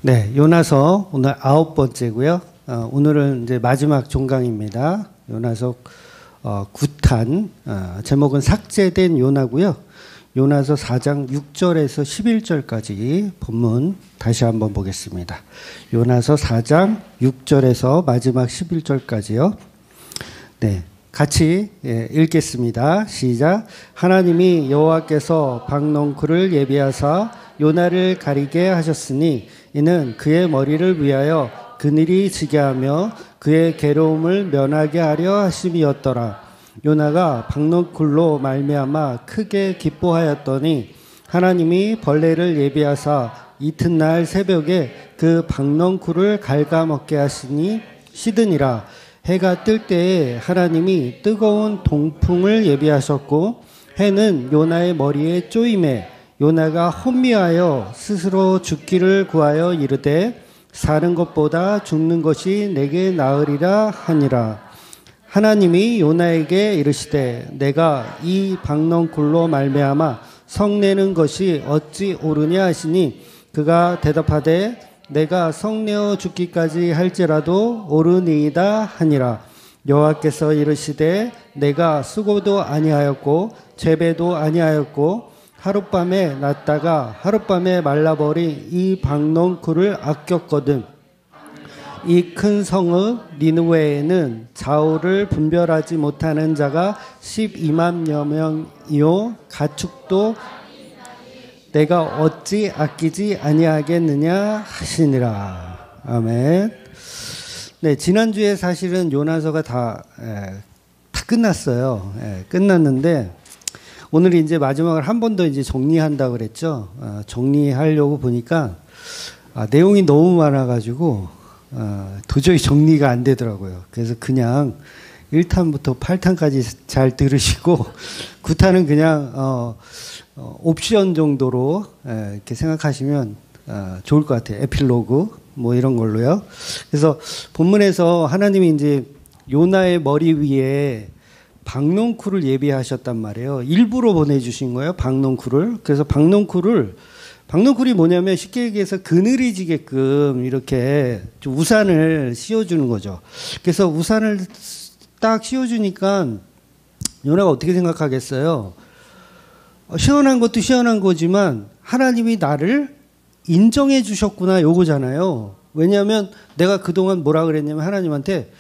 네, 요나서 오늘 9번째고요. 오늘은 이제 마지막 종강입니다. 요나서 9탄, 제목은 삭제된 요나고요. 요나서 4장 6절에서 11절까지 본문 다시 한번 보겠습니다. 요나서 4장 6절에서 마지막 11절까지요. 네, 같이 읽겠습니다. 시작. 하나님이 여호와께서 박농쿨을 예비하사 요나를 가리게 하셨으니 이는 그의 머리를 위하여 그늘이 지게 하며 그의 괴로움을 면하게 하려 하심이었더라. 요나가 박농쿨로 말미암아 크게 기뻐하였더니 하나님이 벌레를 예비하사 이튿날 새벽에 그 박농쿨을 갉아먹게 하시니 시드니라. 해가 뜰 때에 하나님이 뜨거운 동풍을 예비하셨고 해는 요나의 머리에 쪼임에 요나가 혼미하여 스스로 죽기를 구하여 이르되 사는 것보다 죽는 것이 내게 나으리라 하니라. 하나님이 요나에게 이르시되 내가 이 박농쿨로 말미암아 성내는 것이 어찌 옳으냐 하시니 그가 대답하되 내가 성내어 죽기까지 할지라도 옳으니이다 하니라. 여호와께서 이르시되 내가 수고도 아니하였고 죄배도 아니하였고 하룻밤에 났다가 하룻밤에 말라버린 이 박농쿨을 아꼈거든. 이 큰 성읍 니느웨에는 좌우를 분별하지 못하는 자가 12만여 명이요 가축도 내가 어찌 아끼지 아니하겠느냐 하시니라. 아멘. 네, 지난주에 사실은 요나서가 다 끝났어요. 끝났는데 오늘 이제 마지막을 한 번 더 이제 정리한다 그랬죠. 정리하려고 보니까 내용이 너무 많아가지고 도저히 정리가 안 되더라고요. 그래서 그냥 1탄부터 8탄까지 잘 들으시고 9탄은 그냥 옵션 정도로 이렇게 생각하시면 좋을 것 같아요. 에필로그 뭐 이런 걸로요. 그래서 본문에서 하나님이 이제 요나의 머리 위에 박농쿨을 예비하셨단 말이에요. 일부러 보내주신 거예요. 박농쿨을. 그래서 박농쿨이 뭐냐면 쉽게 얘기해서 그늘이 지게끔 이렇게 좀 우산을 씌워주는 거죠. 그래서 우산을 딱 씌워주니까 요나가 어떻게 생각하겠어요? 시원한 것도 시원한 거지만 하나님이 나를 인정해 주셨구나 요거잖아요. 왜냐하면 내가 그동안 뭐라 그랬냐면 하나님한테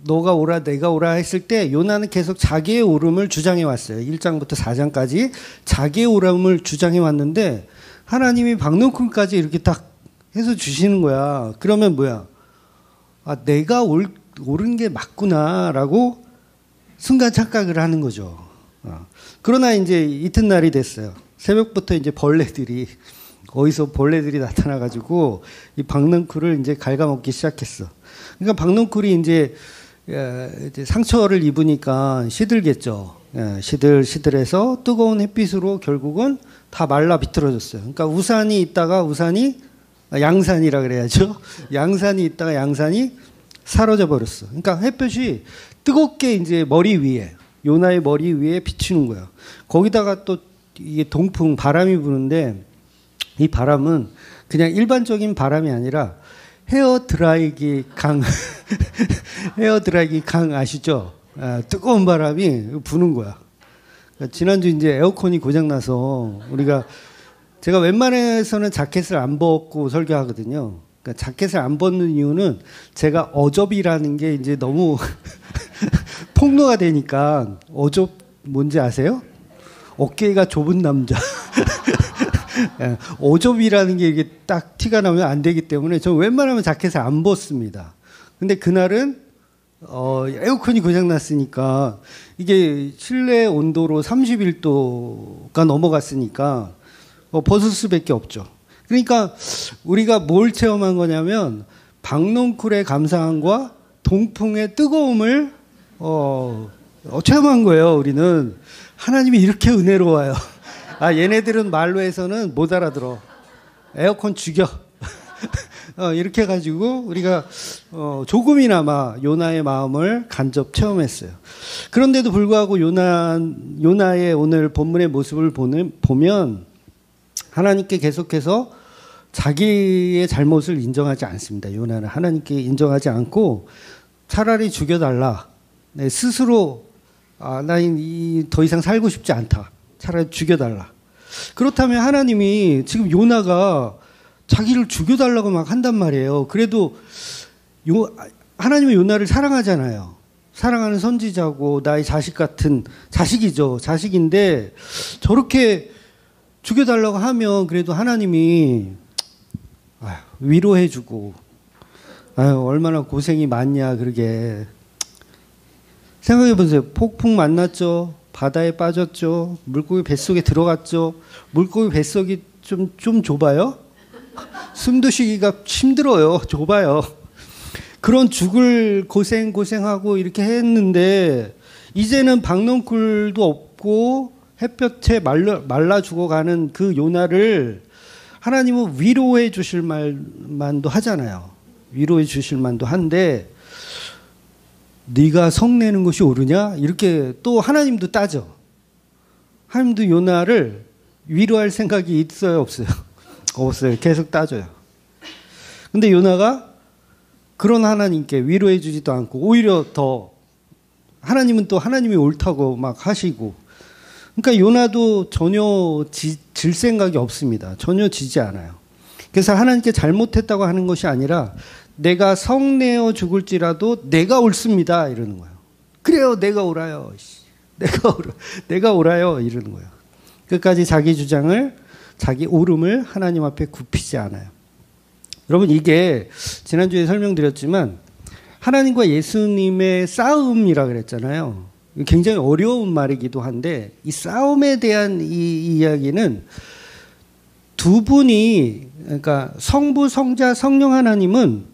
너가 오라 내가 오라 했을 때 요나는 계속 자기의 옳음을 주장해 왔어요. 1장부터 4장까지 자기의 옳음을 주장해 왔는데 하나님이 박농쿨까지 이렇게 딱 해서 주시는 거야. 그러면 뭐야? 내가 옳은 게 맞구나라고 순간 착각을 하는 거죠. 그러나 이제 이튿날이 됐어요. 새벽부터 이제 어디서 벌레들이 나타나가지고 이 박농쿨을 이제 갉아먹기 시작했어. 그러니까 박농쿨이 이제 상처를 입으니까 시들겠죠. 시들해서 뜨거운 햇빛으로 결국은 다 말라 비틀어졌어요. 그러니까 우산이 있다가 양산이라 그래야죠. 양산이 있다가 양산이 사라져 버렸어. 그러니까 햇볕이 뜨겁게 이제 요나의 머리 위에 비치는 거야. 거기다가 또 이게 동풍 바람이 부는데 이 바람은 그냥 일반적인 바람이 아니라 헤어드라이기 강 아시죠? 뜨거운 바람이 부는 거야. 그러니까 지난주 이제 에어컨이 고장나서 제가 웬만해서는 자켓을 안 벗고 설교하거든요. 그러니까 자켓을 안 벗는 이유는 제가 어접이라는 게 이제 너무 폭로가 되니까 어접 뭔지 아세요? 어깨가 좁은 남자. 어접이라는 게 이게 딱 티가 나면 안 되기 때문에 저는 웬만하면 자켓을 안 벗습니다. 근데 그날은 에어컨이 고장났으니까 이게 실내 온도로 31도가 넘어갔으니까 벗을 수밖에 없죠. 그러니까 우리가 뭘 체험한 거냐면 박농쿨의 감사함과 동풍의 뜨거움을 체험한 거예요. 우리는 하나님이 이렇게 은혜로워요. 얘네들은 말로 해서는 못 알아들어. 에어컨 죽여. 이렇게 해가지고 우리가 조금이나마 요나의 마음을 간접 체험했어요. 그런데도 불구하고 요나의 오늘 본문의 모습을 보면 하나님께 계속해서 자기의 잘못을 인정하지 않습니다. 요나는 하나님께 인정하지 않고 차라리 죽여달라. 네, 스스로 더 이상 살고 싶지 않다. 차라리 죽여달라. 그렇다면 하나님이 지금 요나가 자기를 죽여달라고 막 한단 말이에요. 그래도 하나님은 요나를 사랑하잖아요. 사랑하는 선지자고 나의 자식 같은 자식이죠. 자식인데 저렇게 죽여달라고 하면 그래도 하나님이 위로해주고 얼마나 고생이 많냐 그러게. 생각해보세요. 폭풍 만났죠. 바다에 빠졌죠. 물고기 뱃속에 들어갔죠. 물고기 뱃속이 좀 좁아요? 숨도 쉬기가 힘들어요. 좁아요. 그런 죽을 고생하고 이렇게 했는데 이제는 박넝쿨도 없고 햇볕에 말라 죽어가는 그 요나를 하나님은 위로해 주실 만도 하잖아요. 위로해 주실 만도 한데 네가 성내는 것이 옳으냐? 이렇게 또 하나님도 따져. 하나님도 요나를 위로할 생각이 있어요? 없어요? 없어요. 계속 따져요. 근데 요나가 그런 하나님께 위로해 주지도 않고 오히려 더 하나님은 또 하나님이 옳다고 막 하시고, 그러니까 요나도 전혀 질 생각이 없습니다. 전혀 지지 않아요. 그래서 하나님께 잘못했다고 하는 것이 아니라 내가 성내어 죽을지라도 내가 옳습니다 이러는 거예요. 그래요, 내가 옳아요. 내가 옳아요 이러는 거예요. 끝까지 자기 주장을, 자기 옳음을 하나님 앞에 굽히지 않아요. 여러분, 이게 지난주에 설명드렸지만 하나님과 예수님의 싸움이라 그랬잖아요. 굉장히 어려운 말이기도 한데 이 싸움에 대한 이 이야기는 두 분이, 그러니까 성부, 성자, 성령 하나님은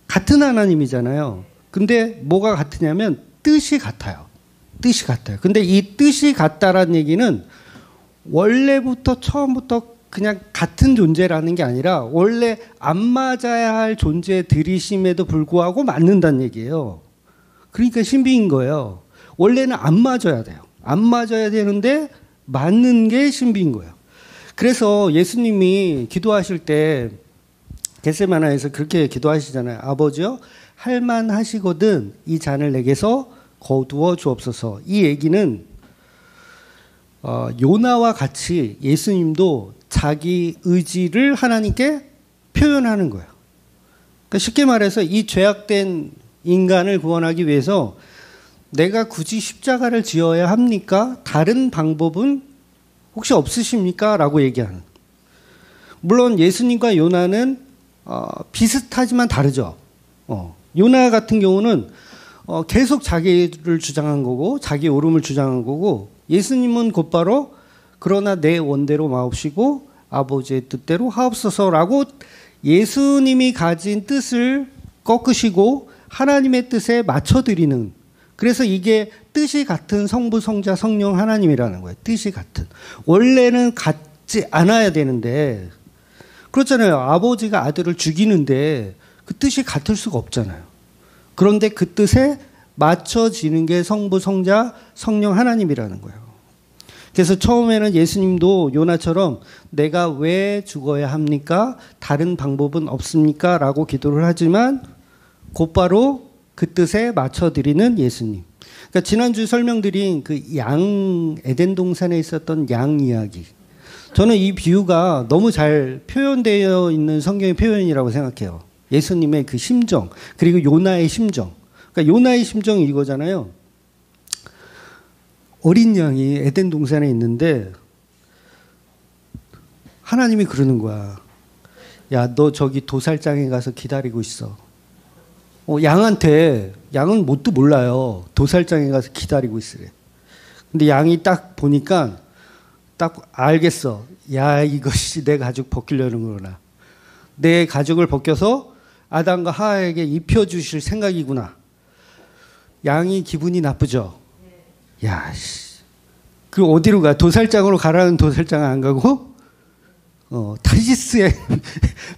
같은 하나님이잖아요. 근데 뭐가 같으냐면 뜻이 같아요. 뜻이 같아요. 근데 이 뜻이 같다라는 얘기는 원래부터 처음부터 그냥 같은 존재라는 게 아니라 원래 안 맞아야 할 존재들이심에도 불구하고 맞는다는 얘기예요. 그러니까 신비인 거예요. 원래는 안 맞아야 돼요. 안 맞아야 되는데 맞는 게 신비인 거예요. 그래서 예수님이 기도하실 때 겟세마나에서 그렇게 기도하시잖아요. 아버지요, 할만하시거든 이 잔을 내게서 거두어 주옵소서. 이 얘기는 요나와 같이 예수님도 자기 의지를 하나님께 표현하는 거예요. 그러니까 쉽게 말해서 이 죄악된 인간을 구원하기 위해서 내가 굳이 십자가를 지어야 합니까? 다른 방법은 혹시 없으십니까? 라고 얘기하는. 물론 예수님과 요나는 비슷하지만 다르죠. 요나 같은 경우는 계속 자기를 주장한 거고 자기 옳음을 주장한 거고, 예수님은 곧바로 그러나 내 원대로 마옵시고 아버지의 뜻대로 하옵소서라고 예수님이 가진 뜻을 꺾으시고 하나님의 뜻에 맞춰드리는, 그래서 이게 뜻이 같은 성부, 성자, 성령 하나님이라는 거예요. 뜻이 같은. 원래는 같지 않아야 되는데, 그렇잖아요. 아버지가 아들을 죽이는데 그 뜻이 같을 수가 없잖아요. 그런데 그 뜻에 맞춰지는 게 성부, 성자, 성령 하나님이라는 거예요. 그래서 처음에는 예수님도 요나처럼 내가 왜 죽어야 합니까? 다른 방법은 없습니까? 라고 기도를 하지만 곧바로 그 뜻에 맞춰드리는 예수님. 그러니까 지난주 설명드린 그 에덴 동산에 있었던 양 이야기. 저는 이 비유가 너무 잘 표현되어 있는 성경의 표현이라고 생각해요. 예수님의 그 심정, 그리고 요나의 심정. 그러니까 요나의 심정이 이거잖아요. 어린 양이 에덴 동산에 있는데 하나님이 그러는 거야. 야, 너 저기 도살장에 가서 기다리고 있어. 양한테, 양은 뭣도 몰라요. 도살장에 가서 기다리고 있으래. 근데 양이 딱 보니까 딱 알겠어. 야, 이것이 내 가죽 벗기려는 거구나. 내 가죽을 벗겨서 아담과 하와에게 입혀주실 생각이구나. 양이 기분이 나쁘죠. 야, 씨. 그 어디로 가? 도살장으로 가라는 도살장 안 가고, 타시스에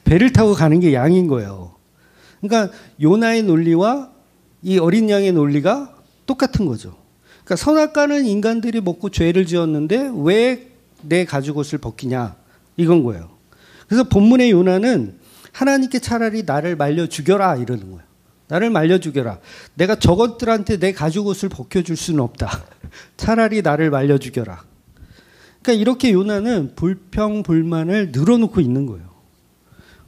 배를 타고 가는 게 양인 거예요. 그러니까 요나의 논리와 이 어린 양의 논리가 똑같은 거죠. 그러니까 선악과는 인간들이 먹고 죄를 지었는데 왜 내 가죽옷을 벗기냐? 이건 거예요. 그래서 본문의 요나는 하나님께 차라리 나를 말려 죽여라 이러는 거예요. 나를 말려 죽여라. 내가 저것들한테 내 가죽옷을 벗겨줄 수는 없다. 차라리 나를 말려 죽여라. 그러니까 이렇게 요나는 불평불만을 늘어놓고 있는 거예요.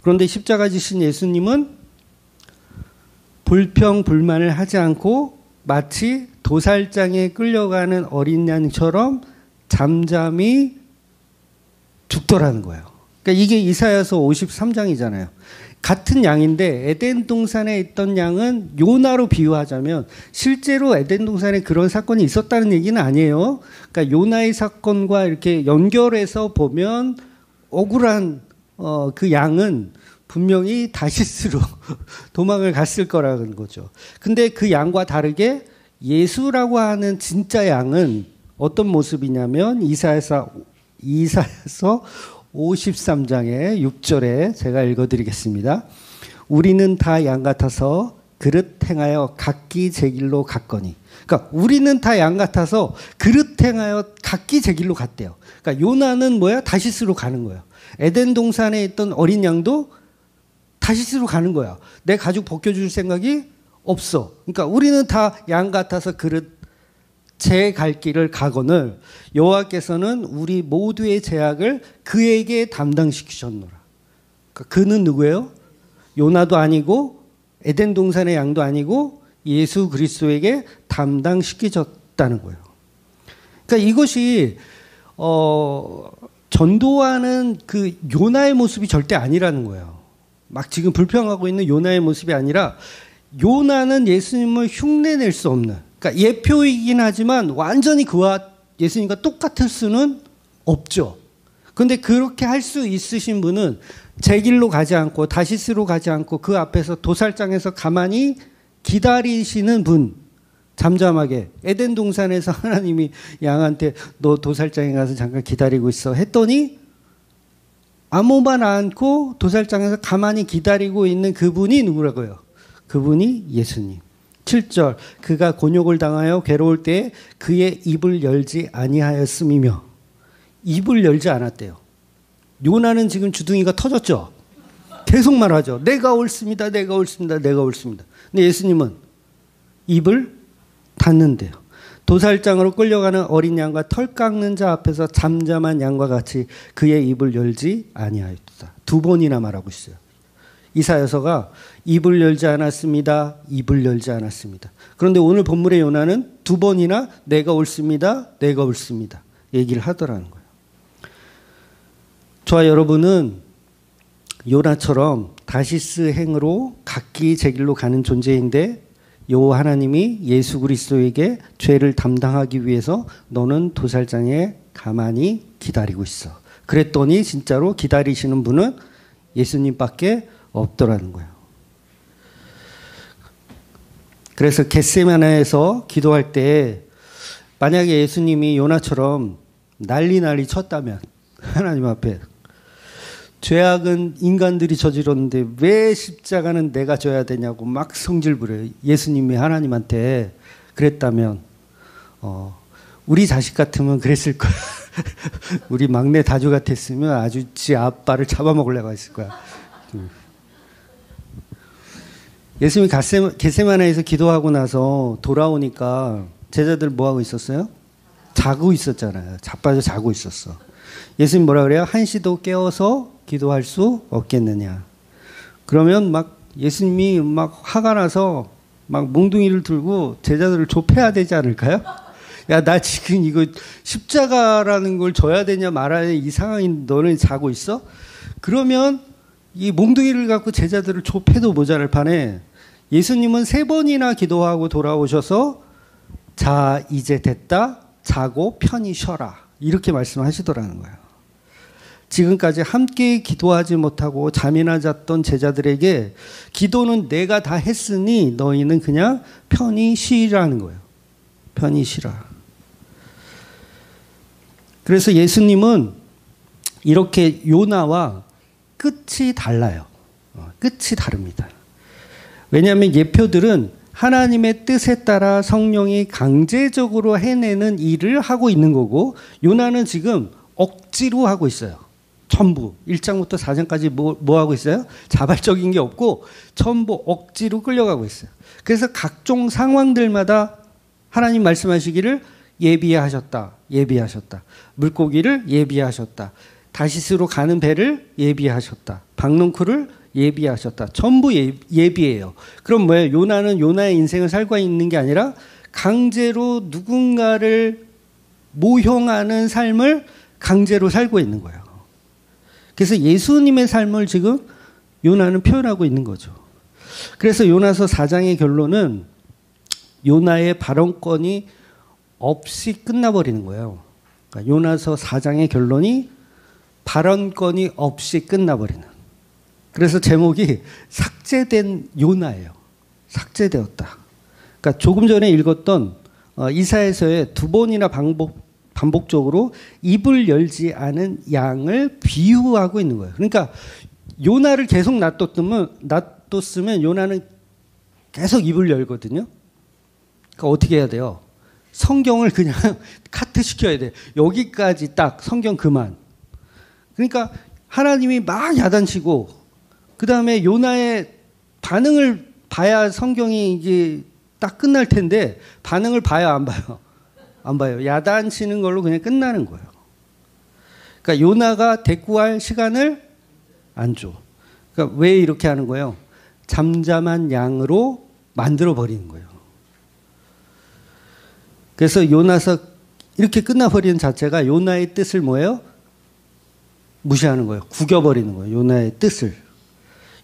그런데 십자가 지신 예수님은 불평불만을 하지 않고 마치 도살장에 끌려가는 어린 양처럼 잠잠히 죽더라는 거예요. 그러니까 이게 이사야서 53장이잖아요. 같은 양인데 에덴 동산에 있던 양은 요나로 비유하자면 실제로 에덴 동산에 그런 사건이 있었다는 얘기는 아니에요. 그러니까 요나의 사건과 이렇게 연결해서 보면 억울한 그 양은 분명히 다시스로 도망을 갔을 거라는 거죠. 근데 그 양과 다르게 예수라고 하는 진짜 양은 어떤 모습이냐면 이사야서 53장의 6절에 제가 읽어드리겠습니다. 우리는 다 양 같아서 그릇 행하여 각기 제 길로 갔거니. 그러니까 우리는 다 양 같아서 그릇 행하여 각기 제 길로 갔대요. 그러니까 요나는 뭐야? 다시스로 가는 거예요. 에덴 동산에 있던 어린 양도 다시스로 가는 거야. 내 가죽 벗겨줄 생각이 없어. 그러니까 우리는 다 양 같아서 그릇 제 갈 길을 가거늘 여호와께서는 우리 모두의 죄악을 그에게 담당시키셨노라. 그러니까 그는 누구예요? 요나도 아니고 에덴 동산의 양도 아니고 예수 그리스도에게 담당시키셨다는 거예요. 그러니까 이것이 전도하는 그 요나의 모습이 절대 아니라는 거예요. 막 지금 불평하고 있는 요나의 모습이 아니라 요나는 예수님을 흉내낼 수 없는, 그러니까 예표이긴 하지만 완전히 그와 예수님과 똑같을 수는 없죠. 그런데 그렇게 할 수 있으신 분은 제 길로 가지 않고 다시스로 가지 않고 그 앞에서 도살장에서 가만히 기다리시는 분, 잠잠하게. 에덴 동산에서 하나님이 양한테 너 도살장에 가서 잠깐 기다리고 있어 했더니 아무 말 않고 도살장에서 가만히 기다리고 있는 그분이 누구라고요? 그분이 예수님. 7절 그가 곤욕을 당하여 괴로울 때 그의 입을 열지 아니하였음이며. 입을 열지 않았대요. 요나는 지금 주둥이가 터졌죠. 계속 말하죠. 내가 옳습니다. 내가 옳습니다. 내가 옳습니다. 근데 예수님은 입을 닫는데요. 도살장으로 끌려가는 어린 양과 털 깎는 자 앞에서 잠잠한 양과 같이 그의 입을 열지 아니하였다. 2번이나 말하고 있어요. 이사야서가 입을 열지 않았습니다. 입을 열지 않았습니다. 그런데 오늘 본문의 요나는 2번이나 내가 옳습니다. 내가 옳습니다. 얘기를 하더라는 거예요. 저와 여러분은 요나처럼 다시스 행으로 각기 제 길로 가는 존재인데 여호와 하나님이 예수 그리스도에게 죄를 담당하기 위해서 너는 도살장에 가만히 기다리고 있어. 그랬더니 진짜로 기다리시는 분은 예수님밖에 없더라는 거예요. 그래서 겟세마네에서 기도할 때 만약에 예수님이 요나처럼 난리 쳤다면 하나님 앞에 죄악은 인간들이 저질렀는데 왜 십자가는 내가 져야 되냐고 막 성질 부려요. 예수님이 하나님한테 그랬다면 우리 자식 같으면 그랬을 거야. 우리 막내 다주 같았으면 아주 지 아빠를 잡아먹으려고 했을 거야. 예수님이 겟세마네에서 기도하고 나서 돌아오니까 제자들 뭐하고 있었어요? 자고 있었잖아요. 자빠져 자고 있었어. 예수님 뭐라 그래요? 한시도 깨워서 기도할 수 없겠느냐. 그러면 막 예수님이 막 화가 나서 막 몽둥이를 들고 제자들을 좁혀야 되지 않을까요? 야, 나 지금 이거 십자가라는 걸 져야 되냐 말아야 되냐 이 상황이 너는 자고 있어? 그러면 이 몽둥이를 갖고 제자들을 좁혀도 모자랄 판에 예수님은 3번이나 기도하고 돌아오셔서 자, 이제 됐다. 자고 편히 쉬어라. 이렇게 말씀하시더라는 거예요. 지금까지 함께 기도하지 못하고 잠이나 잤던 제자들에게 기도는 내가 다 했으니 너희는 그냥 편히 쉬라는 거예요. 편히 쉬라. 그래서 예수님은 이렇게 요나와 끝이 달라요. 끝이 다릅니다. 왜냐하면 예표들은 하나님의 뜻에 따라 성령이 강제적으로 해내는 일을 하고 있는 거고 요나는 지금 억지로 하고 있어요. 전부 1장부터 4장까지 뭐 하고 있어요? 자발적인 게 없고 전부 억지로 끌려가고 있어요. 그래서 각종 상황들마다 하나님 말씀하시기를 예비하셨다. 예비하셨다. 물고기를 예비하셨다. 다시스로 가는 배를 예비하셨다. 박농쿨을 예비하셨다. 전부 예비예요. 그럼 뭐예요? 요나는 요나의 인생을 살고 있는 게 아니라 강제로 누군가를 모형하는 삶을 강제로 살고 있는 거예요. 그래서 예수님의 삶을 지금 요나는 표현하고 있는 거죠. 그래서 요나서 4장의 결론은 요나의 발언권이 없이 끝나버리는 거예요. 그러니까 요나서 4장의 결론이 발언권이 없이 끝나버리는. 그래서 제목이 삭제된 요나예요. 삭제되었다. 그러니까 조금 전에 읽었던 이사야서에 두 번이나 반복적으로 입을 열지 않은 양을 비유하고 있는 거예요. 그러니까 요나를 계속 놔뒀으면 요나는 계속 입을 열거든요. 그러니까 어떻게 해야 돼요? 성경을 그냥 카트 시켜야 돼. 여기까지 딱 성경 그만. 그러니까 하나님이 막 야단치고 그 다음에 요나의 반응을 봐야 성경이 이제 딱 끝날 텐데 반응을 봐요, 안 봐요? 안 봐요. 야단치는 걸로 그냥 끝나는 거예요. 그러니까 요나가 대꾸할 시간을 안 줘. 그러니까 왜 이렇게 하는 거예요? 잠잠한 양으로 만들어 버리는 거예요. 그래서 요나서 이렇게 끝나버리는 자체가 요나의 뜻을 뭐예요? 무시하는 거예요. 구겨버리는 거예요. 요나의 뜻을.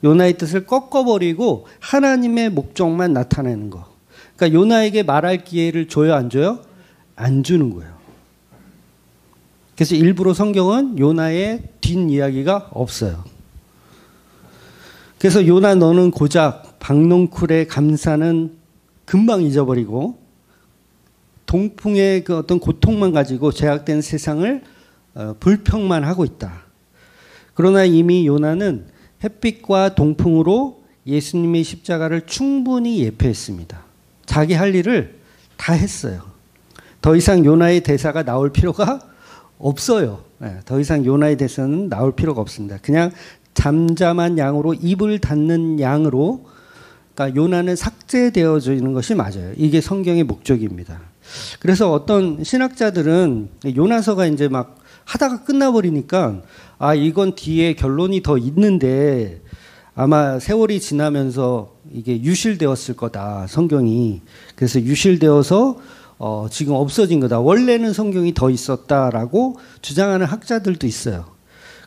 요나의 뜻을 꺾어버리고 하나님의 목적만 나타내는 거. 그러니까 요나에게 말할 기회를 줘요, 안 줘요? 안 주는 거예요. 그래서 일부러 성경은 요나의 뒷이야기가 없어요. 그래서 요나 너는 고작 박농쿨의 감사는 금방 잊어버리고 동풍의 그 어떤 고통만 가지고 제약된 세상을 불평만 하고 있다. 그러나 이미 요나는 햇빛과 동풍으로 예수님의 십자가를 충분히 예표했습니다. 자기 할 일을 다 했어요. 더 이상 요나의 대사가 나올 필요가 없어요. 더 이상 요나의 대사는 나올 필요가 없습니다. 그냥 잠잠한 양으로 입을 닫는 양으로, 그러니까 요나는 삭제되어지는 것이 맞아요. 이게 성경의 목적입니다. 그래서 어떤 신학자들은 요나서가 이제 막 하다가 끝나버리니까 아, 이건 뒤에 결론이 더 있는데 아마 세월이 지나면서 이게 유실되었을 거다, 성경이. 그래서 유실되어서 지금 없어진 거다. 원래는 성경이 더 있었다라고 주장하는 학자들도 있어요.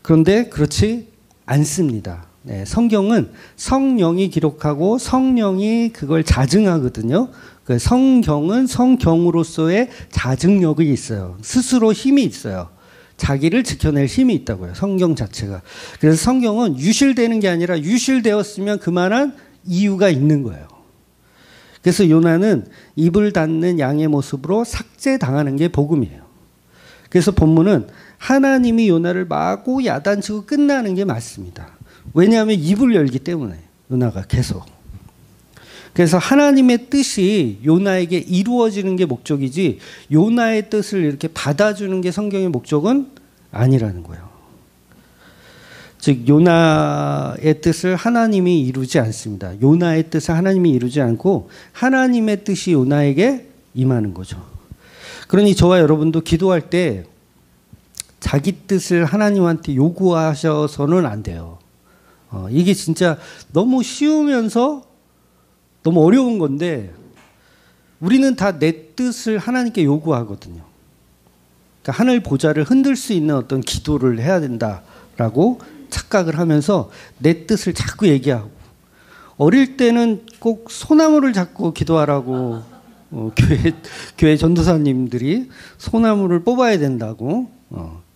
그런데 그렇지 않습니다. 네, 성경은 성령이 기록하고 성령이 그걸 자증하거든요. 그 성경은 성경으로서의 자증력이 있어요. 스스로 힘이 있어요. 자기를 지켜낼 힘이 있다고요. 성경 자체가. 그래서 성경은 유실되는 게 아니라 유실되었으면 그만한 이유가 있는 거예요. 그래서 요나는 입을 닫는 양의 모습으로 삭제당하는 게 복음이에요. 그래서 본문은 하나님이 요나를 마구 야단치고 끝나는 게 맞습니다. 왜냐하면 입을 열기 때문에 요나가 계속. 그래서 하나님의 뜻이 요나에게 이루어지는 게 목적이지 요나의 뜻을 이렇게 받아주는 게 성경의 목적은 아니라는 거예요. 즉 요나의 뜻을 하나님이 이루지 않습니다. 요나의 뜻을 하나님이 이루지 않고 하나님의 뜻이 요나에게 임하는 거죠. 그러니 저와 여러분도 기도할 때 자기 뜻을 하나님한테 요구하셔서는 안 돼요. 이게 진짜 너무 쉬우면서 너무 어려운 건데 우리는 다 내 뜻을 하나님께 요구하거든요. 그러니까 하늘 보좌를 흔들 수 있는 어떤 기도를 해야 된다라고 착각을 하면서 내 뜻을 자꾸 얘기하고, 어릴 때는 꼭 소나무를 잡고 기도하라고 교회 전도사님들이 소나무를 뽑아야 된다고,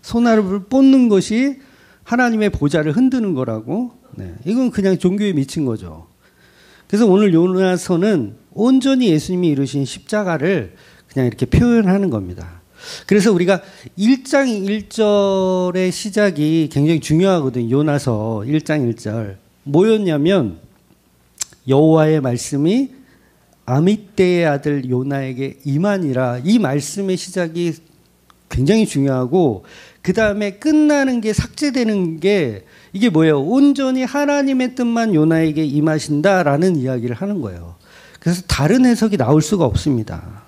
소나무를 뽑는 것이 하나님의 보좌를 흔드는 거라고. 네, 이건 그냥 종교에 미친 거죠. 그래서 오늘 요나서는 온전히 예수님이 이루신 십자가를 그냥 이렇게 표현하는 겁니다. 그래서 우리가 1장 1절의 시작이 굉장히 중요하거든요. 요나서 1장 1절. 뭐였냐면 여호와의 말씀이 아미떼의 아들 요나에게 임하니라. 이 말씀의 시작이 굉장히 중요하고 그 다음에 끝나는 게 삭제되는 게 이게 뭐예요? 온전히 하나님의 뜻만 요나에게 임하신다라는 이야기를 하는 거예요. 그래서 다른 해석이 나올 수가 없습니다.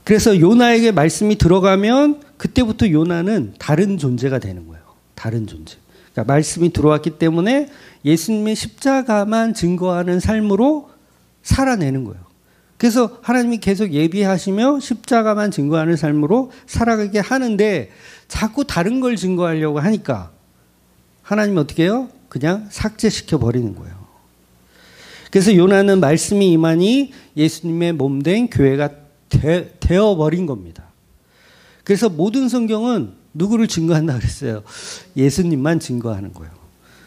그래서 요나에게 말씀이 들어가면 그때부터 요나는 다른 존재가 되는 거예요. 다른 존재. 그러니까 말씀이 들어왔기 때문에 예수님의 십자가만 증거하는 삶으로 살아내는 거예요. 그래서 하나님이 계속 예비하시며 십자가만 증거하는 삶으로 살아가게 하는데 자꾸 다른 걸 증거하려고 하니까 하나님이 어떻게 해요? 그냥 삭제시켜 버리는 거예요. 그래서 요나는 말씀이 임하니 예수님의 몸된 교회가 되어버린 겁니다. 그래서 모든 성경은 누구를 증거한다 그랬어요? 예수님만 증거하는 거예요.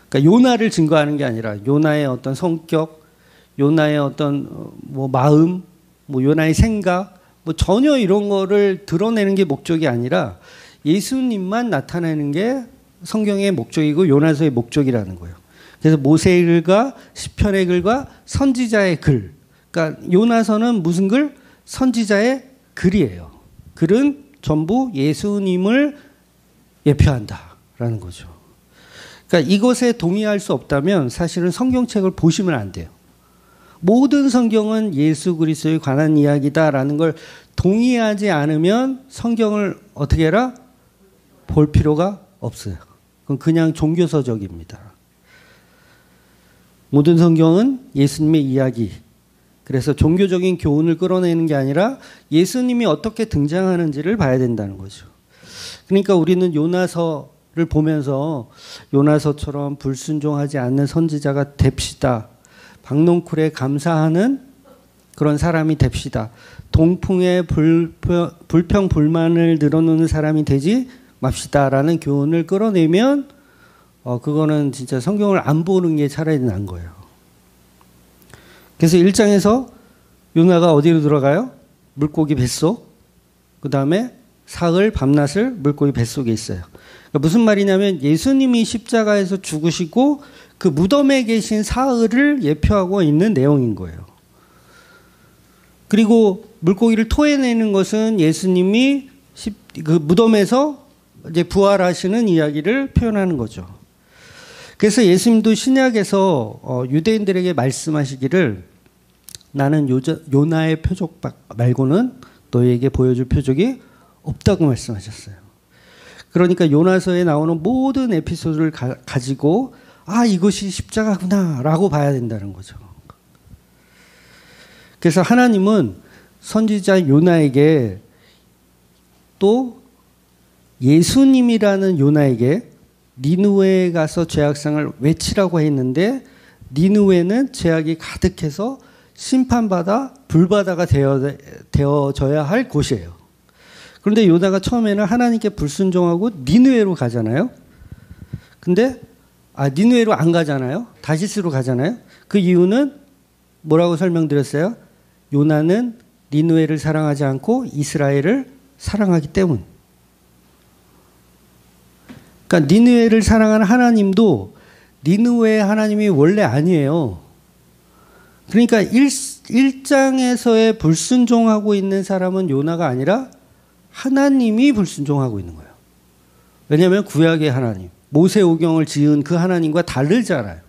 그러니까 요나를 증거하는 게 아니라 요나의 어떤 성격, 요나의 어떤 마음, 요나의 생각, 전혀 이런 거를 드러내는 게 목적이 아니라 예수님만 나타내는 게 성경의 목적이고 요나서의 목적이라는 거예요. 그래서 모세의 글과 시편의 글과 선지자의 글. 그러니까 요나서는 무슨 글? 선지자의 글이에요. 글은 전부 예수님을 예표한다라는 거죠. 그러니까 이것에 동의할 수 없다면 사실은 성경책을 보시면 안 돼요. 모든 성경은 예수 그리스도에 관한 이야기다라는 걸 동의하지 않으면 성경을 어떻게 해라? 볼 필요가 없어요. 그건 그냥 종교서적입니다. 모든 성경은 예수님의 이야기. 그래서 종교적인 교훈을 끌어내는 게 아니라 예수님이 어떻게 등장하는지를 봐야 된다는 거죠. 그러니까 우리는 요나서를 보면서 요나서처럼 불순종하지 않는 선지자가 됩시다. 박농쿨에 감사하는 그런 사람이 됩시다. 동풍에 불평 불만을 늘어놓는 사람이 되지 맙시다라는 교훈을 끌어내면 그거는 진짜 성경을 안 보는 게 차라리 난 거예요. 그래서 1장에서 요나가 어디로 들어가요? 물고기 뱃속. 그 다음에 사흘 밤낮을 물고기 뱃속에 있어요. 그러니까 무슨 말이냐면 예수님이 십자가에서 죽으시고 그 무덤에 계신 사흘을 예표하고 있는 내용인 거예요. 그리고 물고기를 토해내는 것은 예수님이 그 무덤에서 이제 부활하시는 이야기를 표현하는 거죠. 그래서 예수님도 신약에서 유대인들에게 말씀하시기를 나는 요나의 표적 말고는 너희에게 보여줄 표적이 없다고 말씀하셨어요. 그러니까 요나서에 나오는 모든 에피소드를 가지고 이것이 십자가구나 라고 봐야 된다는 거죠. 그래서 하나님은 선지자 요나에게 또 예수님이라는 요나에게 니느웨에 가서 죄악상을 외치라고 했는데 니느웨는 죄악이 가득해서 심판받아 불바다가 되어져야 할 곳이에요. 그런데 요나가 처음에는 하나님께 불순종하고 니느웨로 가잖아요. 근데 니느웨로 안 가잖아요. 다시스로 가잖아요. 그 이유는 뭐라고 설명드렸어요? 요나는 니느웨를 사랑하지 않고 이스라엘을 사랑하기 때문. 그러니까 니느웨를 사랑하는 하나님도 니느웨의 하나님이 원래 아니에요. 그러니까 1장에서의 불순종하고 있는 사람은 요나가 아니라 하나님이 불순종하고 있는 거예요. 왜냐하면 구약의 하나님, 모세오경을 지은 그 하나님과 다르잖아요.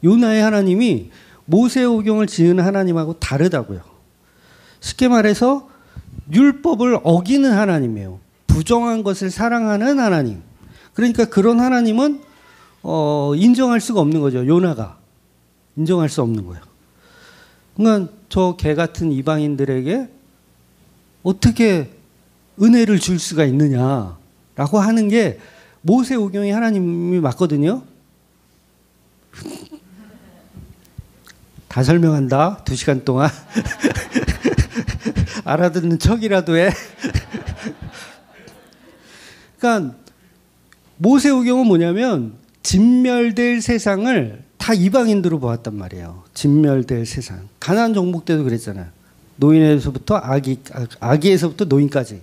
요나의 하나님이 모세오경을 지은 하나님하고 다르다고요. 쉽게 말해서 율법을 어기는 하나님이에요. 부정한 것을 사랑하는 하나님. 그러니까 그런 하나님은 인정할 수가 없는 거죠. 요나가 인정할 수 없는 거예요. 그러니까 저 개 같은 이방인들에게 어떻게 은혜를 줄 수가 있느냐라고 하는 게 모세오경의 하나님이 맞거든요. 다 설명한다. 2시간 동안. 알아듣는 척이라도 해. 그러니까 모세오경은 뭐냐면 진멸될 세상을 다 이방인들로 보았단 말이에요. 진멸될 세상. 가나안 정복 때도 그랬잖아요. 노인에서부터 아기에서부터 노인까지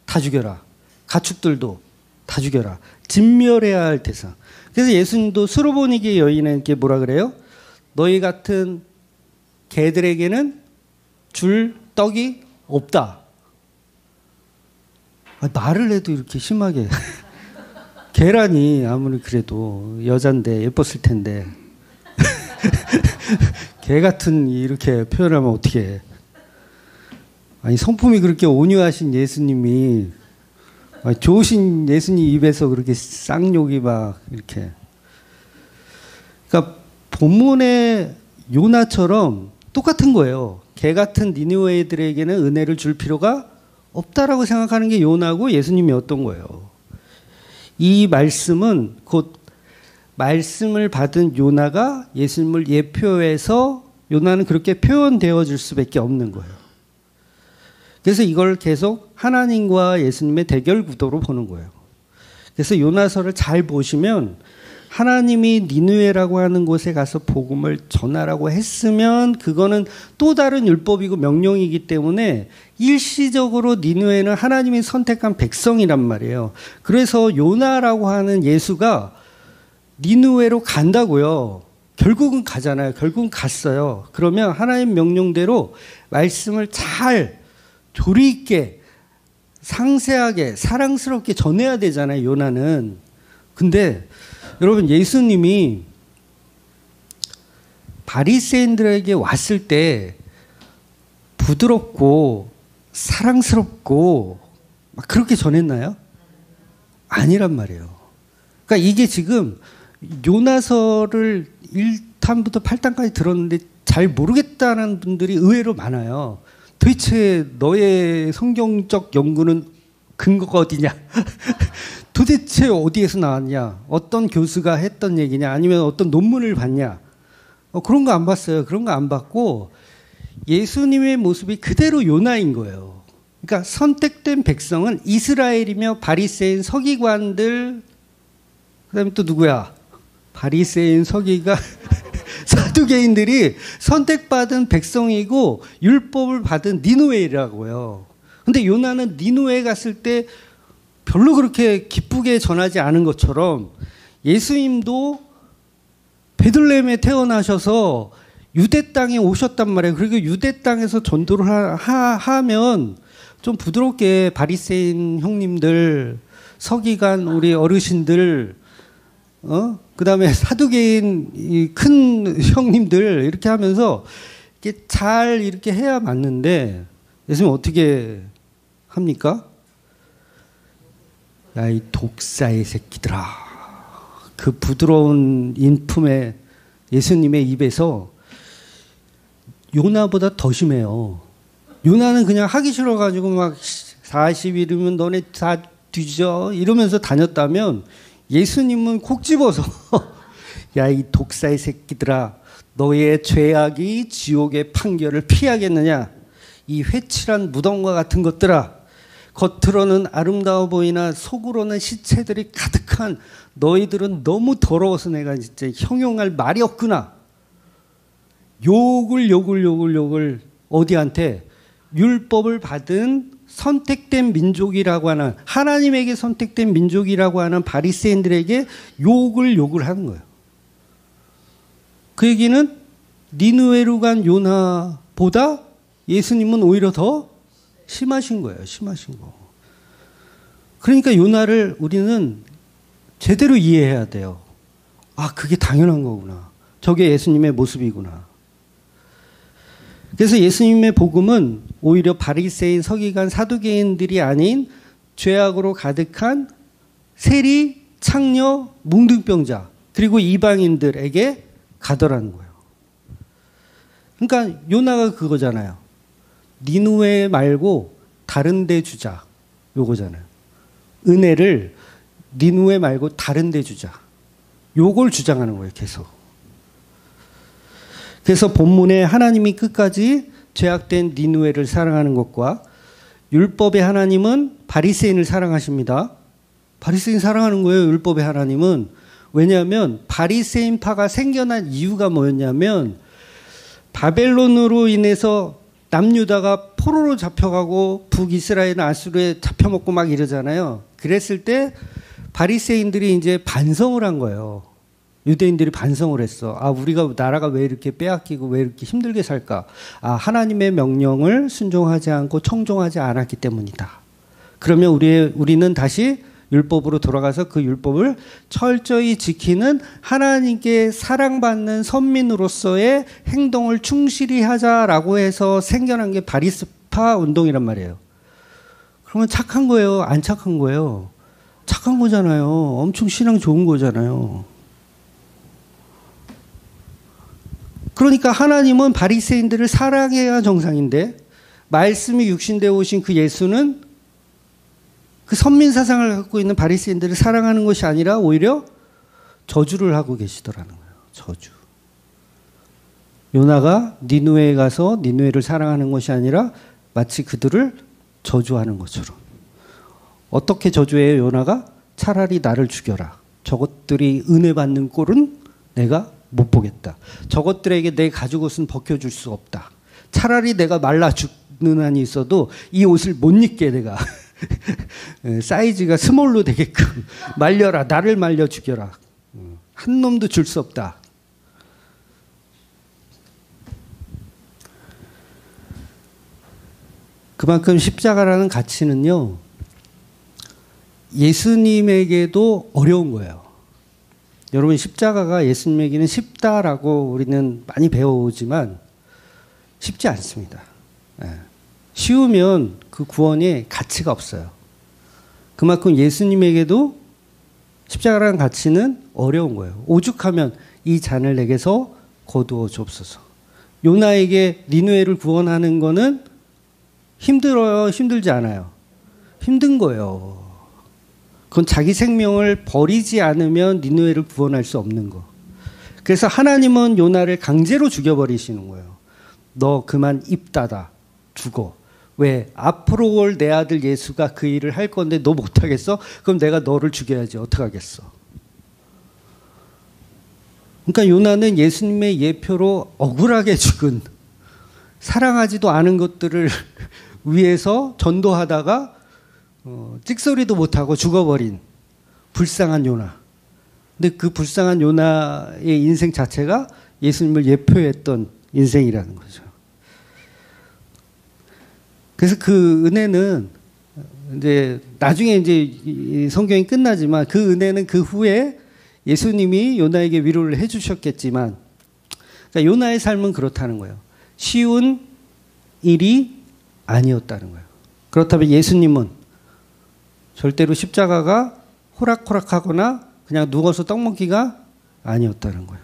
다 죽여라. 가축들도 다 죽여라. 진멸해야 할 대상. 그래서 예수님도 스로보니게 여인에게 뭐라 그래요? 너희 같은 개들에게는 줄 떡이 없다. 말을 해도 이렇게 심하게. 계란이 아무리 그래도 여잔데 예뻤을 텐데. 개 같은 이렇게 표현하면 어떻게 해. 아니 성품이 그렇게 온유하신 예수님이 좋으신 예수님 입에서 그렇게 쌍욕이 막 이렇게. 그러니까 본문의 요나처럼 똑같은 거예요. 개 같은 니느웨이들에게는 은혜를 줄 필요가 없다라고 생각하는 게 요나고 예수님이었던 거예요. 이 말씀은 곧 말씀을 받은 요나가 예수님을 예표해서 요나는 그렇게 표현되어질 수밖에 없는 거예요. 그래서 이걸 계속 하나님과 예수님의 대결 구도로 보는 거예요. 그래서 요나서를 잘 보시면 하나님이 니느웨라고 하는 곳에 가서 복음을 전하라고 했으면 그거는 또 다른 율법이고 명령이기 때문에 일시적으로 니느웨는 하나님이 선택한 백성이란 말이에요. 그래서 요나라고 하는 예수가 니느웨로 간다고요. 결국은 가잖아요. 결국은 갔어요. 그러면 하나님 명령대로 말씀을 잘 조리 있게 상세하게 사랑스럽게 전해야 되잖아요. 요나는. 근데 여러분 예수님이 바리새인들에게 왔을 때 부드럽고 사랑스럽고 막 그렇게 전했나요? 아니란 말이에요. 그러니까 이게 지금 요나서를 1탄부터 8탄까지 들었는데 잘 모르겠다는 분들이 의외로 많아요. 도대체 너의 성경적 연구는 근거가 어디냐? 도대체 어디에서 나왔냐? 어떤 교수가 했던 얘기냐? 아니면 어떤 논문을 봤냐? 그런 거 안 봤어요. 그런 거 안 봤고 예수님의 모습이 그대로 요나인 거예요. 그러니까 선택된 백성은 이스라엘이며 바리새인 서기관들, 그다음에 또 누구야? 바리새인 서기관 사두개인들이 선택받은 백성이고 율법을 받은 니느웨라고요. 근데 요나는 니느웨 갔을 때 별로 그렇게 기쁘게 전하지 않은 것처럼 예수님도 베들레헴에 태어나셔서 유대 땅에 오셨단 말이에요. 그리고 유대 땅에서 전도를 하면 좀 부드럽게 바리새인 형님들, 서기관 우리 어르신들, 그다음에 사두개인 큰 형님들 이렇게 하면서 이렇게 잘 이렇게 해야 맞는데 예수님 어떻게 합니까? 야, 이 독사의 새끼들아. 그 부드러운 인품의 예수님의 입에서 요나보다 더 심해요. 요나는 그냥 하기 싫어가지고 막 40일이면 너네 다 뒤져 이러면서 다녔다면 예수님은 콕 집어서 야, 이 독사의 새끼들아. 너의 죄악이 지옥의 판결을 피하겠느냐. 이 회칠한 무덤과 같은 것들아. 겉으로는 아름다워 보이나 속으로는 시체들이 가득한 너희들은 너무 더러워서 내가 진짜 형용할 말이 없구나. 욕을 어디한테? 율법을 받은 선택된 민족이라고 하는 하나님에게 선택된 민족이라고 하는 바리새인들에게 욕을 하는 거예요. 그 얘기는 니느웨로 간 요나보다 예수님은 오히려 더 심하신 거예요. 심하신 거. 그러니까 요나를 우리는 제대로 이해해야 돼요. 아, 그게 당연한 거구나. 저게 예수님의 모습이구나. 그래서 예수님의 복음은 오히려 바리새인, 서기관, 사두개인들이 아닌 죄악으로 가득한 세리, 창녀, 뭉둥병자 그리고 이방인들에게 가더라는 거예요. 그러니까 요나가 그거잖아요. 니느웨 말고 다른 데 주자. 요거잖아요. 은혜를 니느웨 말고 다른 데 주자. 요걸 주장하는 거예요. 계속. 그래서 본문에 하나님이 끝까지 죄악된 니느웨를 사랑하는 것과 율법의 하나님은 바리새인을 사랑하십니다. 바리새인 사랑하는 거예요. 율법의 하나님은. 왜냐하면 바리새인파가 생겨난 이유가 뭐였냐면 바벨론으로 인해서 남유다가 포로로 잡혀가고 북이스라엘은 아수르에 잡혀먹고 막 이러잖아요. 그랬을 때 바리새인들이 이제 반성을 한 거예요. 유대인들이 반성을 했어. 아, 우리가 나라가 왜 이렇게 빼앗기고 왜 이렇게 힘들게 살까? 아, 하나님의 명령을 순종하지 않고 청종하지 않았기 때문이다. 그러면 우리는 다시 율법으로 돌아가서 그 율법을 철저히 지키는 하나님께 사랑받는 선민으로서의 행동을 충실히 하자라고 해서 생겨난 게 바리새파 운동이란 말이에요. 그러면 착한 거예요? 안 착한 거예요? 착한 거잖아요. 엄청 신앙 좋은 거잖아요. 그러니까 하나님은 바리새인들을 사랑해야 정상인데 말씀이 육신되어 오신 그 예수는 그 선민 사상을 갖고 있는 바리새인들을 사랑하는 것이 아니라 오히려 저주를 하고 계시더라는 거예요. 저주. 요나가 니느웨에 가서 니느웨를 사랑하는 것이 아니라 마치 그들을 저주하는 것처럼. 어떻게 저주해요, 요나가? 차라리 나를 죽여라. 저것들이 은혜 받는 꼴은 내가 못 보겠다. 저것들에게 내 가죽 옷은 벗겨줄 수 없다. 차라리 내가 말라 죽는 한이 있어도 이 옷을 못 입게 내가 사이즈가 스몰로 되게끔 말려라. 나를 말려 죽여라. 한 놈도 줄 수 없다. 그만큼 십자가라는 가치는요, 예수님에게도 어려운 거예요. 여러분, 십자가가 예수님에게는 쉽다라고 우리는 많이 배워오지만 쉽지 않습니다. 쉬우면 그 구원에 가치가 없어요. 그만큼 예수님에게도 십자가라는 가치는 어려운 거예요. 오죽하면 이 잔을 내게서 거두어 주옵소서. 요나에게 니느웨를 구원하는 거는 힘들어요? 힘들지 않아요? 힘든 거예요. 그건 자기 생명을 버리지 않으면 니느웨를 구원할 수 없는 거. 그래서 하나님은 요나를 강제로 죽여버리시는 거예요. 너 그만 입 닫아. 죽어. 왜? 앞으로 올 내 아들 예수가 그 일을 할 건데 너 못하겠어? 그럼 내가 너를 죽여야지. 어떡하겠어? 그러니까 요나는 예수님의 예표로 억울하게 죽은, 사랑하지도 않은 것들을 위해서 전도하다가 찍소리도 못하고 죽어버린 불쌍한 요나. 근데 그 불쌍한 요나의 인생 자체가 예수님을 예표했던 인생이라는 거죠. 그래서 그 은혜는 이제 나중에 이제 성경이 끝나지만 그 은혜는 그 후에 예수님이 요나에게 위로를 해주셨겠지만, 그러니까 요나의 삶은 그렇다는 거예요. 쉬운 일이 아니었다는 거예요. 그렇다면 예수님은 절대로 십자가가 호락호락하거나 그냥 누워서 떡 먹기가 아니었다는 거예요.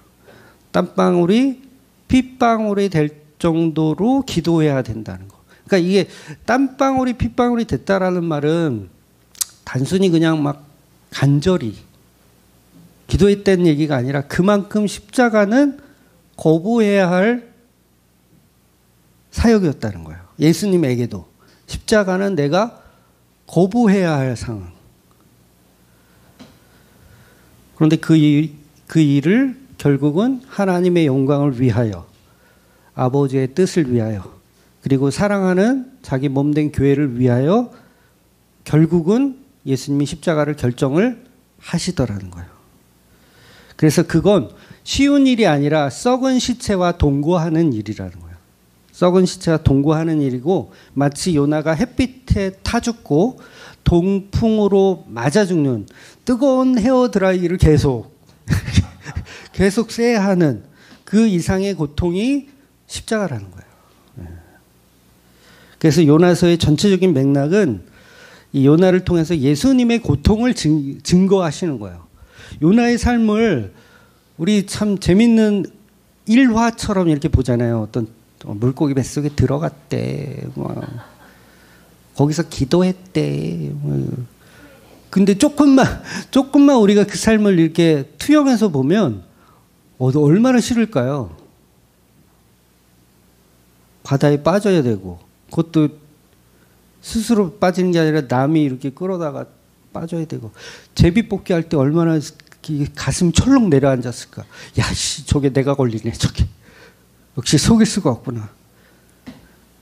땀방울이 핏방울이 될 정도로 기도해야 된다는 거. 그러니까 이게 땀방울이 핏방울이 됐다라는 말은 단순히 그냥 막 간절히 기도했다는 얘기가 아니라 그만큼 십자가는 거부해야 할 사역이었다는 거예요. 예수님에게도 십자가는 내가 거부해야 할 상황. 그런데 그 일을 결국은 하나님의 영광을 위하여, 아버지의 뜻을 위하여, 그리고 사랑하는 자기 몸된 교회를 위하여 결국은 예수님이 십자가를 결정을 하시더라는 거예요. 그래서 그건 쉬운 일이 아니라 썩은 시체와 동거하는 일이라는 거예요. 썩은 시체와 동거하는 일이고, 마치 요나가 햇빛에 타 죽고 동풍으로 맞아 죽는 뜨거운 헤어드라이기를 계속 쐬야 하는 그 이상의 고통이 십자가라는 거예요. 그래서 요나서의 전체적인 맥락은 이 요나를 통해서 예수님의 고통을 증거하시는 거예요. 요나의 삶을 우리 참 재밌는 일화처럼 이렇게 보잖아요. 어떤 물고기 뱃속에 들어갔대, 거기서 기도했대. 근데 조금만 우리가 그 삶을 이렇게 투영해서 보면 얼마나 싫을까요? 바다에 빠져야 되고, 그것도 스스로 빠지는 게 아니라 남이 이렇게 끌어다가 빠져야 되고, 제비뽑기 할 때 얼마나 가슴 철렁 내려앉았을까. 야, 씨, 저게 내가 걸리네, 저게. 역시 속일 수가 없구나.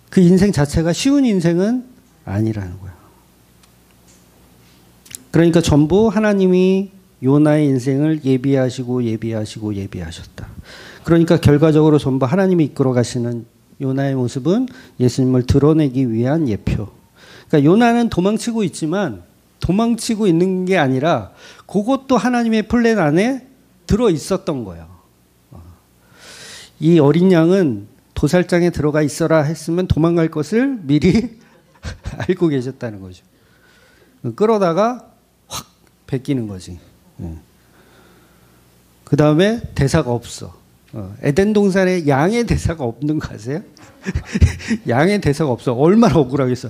그 인생 자체가 쉬운 인생은 아니라는 거예요. 그러니까 전부 하나님이 요나의 인생을 예비하셨다. 그러니까 결과적으로 전부 하나님이 이끌어 가시는 요나의 모습은 예수님을 드러내기 위한 예표. 그러니까 요나는 도망치고 있지만 도망치고 있는 게 아니라 그것도 하나님의 플랜 안에 들어 있었던 거예요. 이 어린 양은 도살장에 들어가 있어라 했으면 도망갈 것을 미리 알고 계셨다는 거죠. 끌어다가 확 베끼는 거지. 그 다음에 대사가 없어. 에덴 동산에 양의 대사가 없는 거 아세요? 양의 대사가 없어. 얼마나 억울하겠어.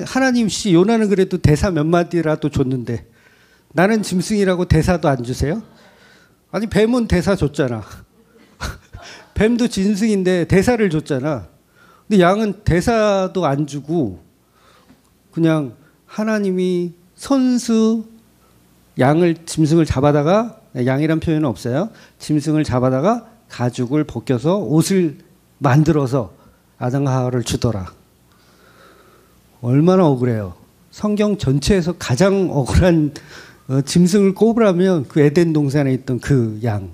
하나님 씨, 요나는 그래도 대사 몇 마디라도 줬는데 나는 짐승이라고 대사도 안 주세요? 아니 뱀은 대사 줬잖아. 뱀도 짐승인데 대사를 줬잖아. 근데 양은 대사도 안 주고 그냥 하나님이 선수 짐승을 잡아다가, 양이란 표현은 없어요. 짐승을 잡아다가 가죽을 벗겨서 옷을 만들어서 아담과 하와를 주더라. 얼마나 억울해요. 성경 전체에서 가장 억울한 짐승을 꼽으라면 그 에덴 동산에 있던 그 양.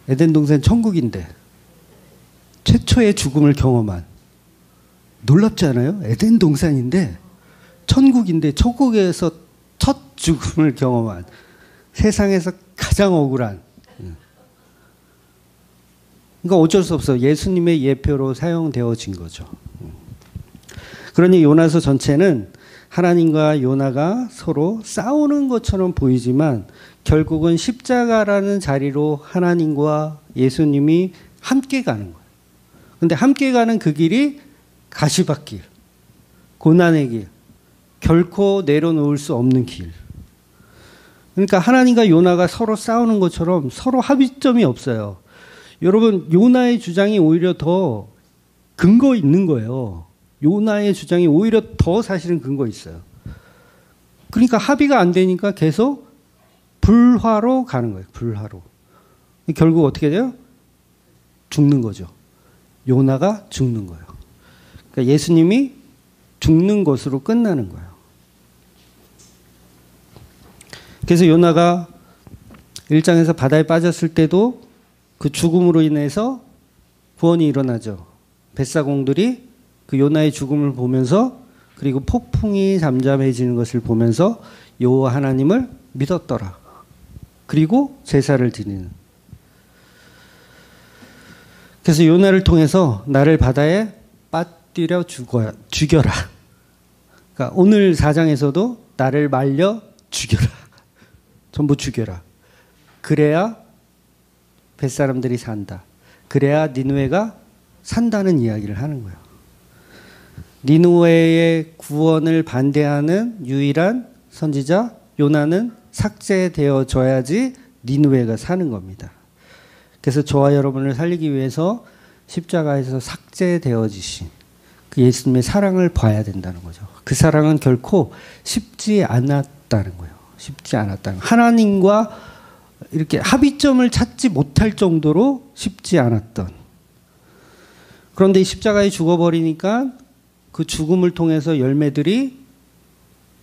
에덴 동산 천국인데 최초의 죽음을 경험한, 놀랍지 않아요? 에덴 동산인데 천국인데 천국에서 첫 죽음을 경험한, 세상에서 가장 억울한. 그러니까 어쩔 수 없어. 예수님의 예표로 사용되어진 거죠. 그러니 요나서 전체는 하나님과 요나가 서로 싸우는 것처럼 보이지만 결국은 십자가라는 자리로 하나님과 예수님이 함께 가는 거예요. 근데 함께 가는 그 길이 가시밭길, 고난의 길, 결코 내려놓을 수 없는 길. 그러니까 하나님과 요나가 서로 싸우는 것처럼 서로 합의점이 없어요. 여러분, 요나의 주장이 오히려 더 근거 있는 거예요. 요나의 주장이 오히려 더 사실은 근거 있어요. 그러니까 합의가 안 되니까 계속 불화로 가는 거예요. 불화로. 결국 어떻게 돼요? 죽는 거죠. 요나가 죽는 거예요. 그러니까 예수님이 죽는 것으로 끝나는 거예요. 그래서 요나가 1장에서 바다에 빠졌을 때도 그 죽음으로 인해서 구원이 일어나죠. 뱃사공들이 그 요나의 죽음을 보면서, 그리고 폭풍이 잠잠해지는 것을 보면서 여호와 하나님을 믿었더라. 그리고 제사를 드리는. 그래서 요나를 통해서 나를 바다에 빠뜨려 죽여라. 그러니까 오늘 4장에서도 나를 말려 죽여라. 전부 죽여라. 그래야 뱃사람들이 산다. 그래야 니느웨가 산다는 이야기를 하는 거예요. 니느웨의 구원을 반대하는 유일한 선지자 요나는 삭제되어져야지 니느웨가 사는 겁니다. 그래서 저와 여러분을 살리기 위해서 십자가에서 삭제되어지신 그 예수님의 사랑을 봐야 된다는 거죠. 그 사랑은 결코 쉽지 않았다는 거예요. 쉽지 않았다는 거예요. 하나님과 이렇게 합의점을 찾지 못할 정도로 쉽지 않았던. 그런데 십자가에 죽어버리니까 그 죽음을 통해서 열매들이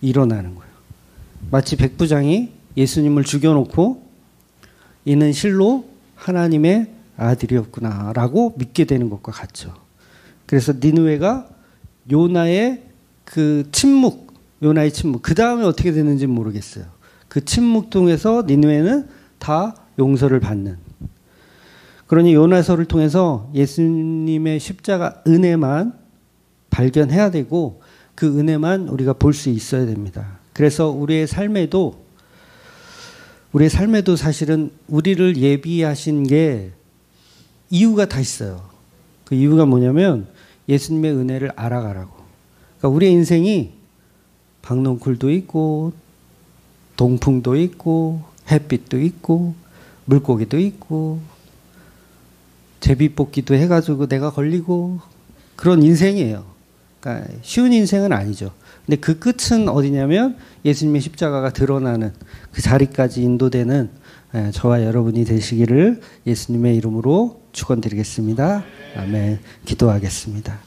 일어나는 거예요. 마치 백부장이 예수님을 죽여놓고 이는 실로 하나님의 아들이었구나라고 믿게 되는 것과 같죠. 그래서 니느웨가 요나의 그 침묵, 요나의 침묵, 그 다음에 어떻게 되는지 모르겠어요. 그 침묵 통해서 니느웨는 다 용서를 받는. 그러니 요나서를 통해서 예수님의 십자가 은혜만 발견해야 되고 그 은혜만 우리가 볼 수 있어야 됩니다. 그래서 우리의 삶에도 사실은 우리를 예비하신 게 이유가 다 있어요. 그 이유가 뭐냐면 예수님의 은혜를 알아가라고. 그러니까 우리의 인생이 박넝쿨도 있고 동풍도 있고 햇빛도 있고 물고기도 있고 제비뽑기도 해가지고 내가 걸리고 그런 인생이에요. 그러니까 쉬운 인생은 아니죠. 근데 그 끝은 어디냐면 예수님의 십자가가 드러나는 그 자리까지 인도되는 저와 여러분이 되시기를 예수님의 이름으로 축원드리겠습니다. 아멘. 기도하겠습니다.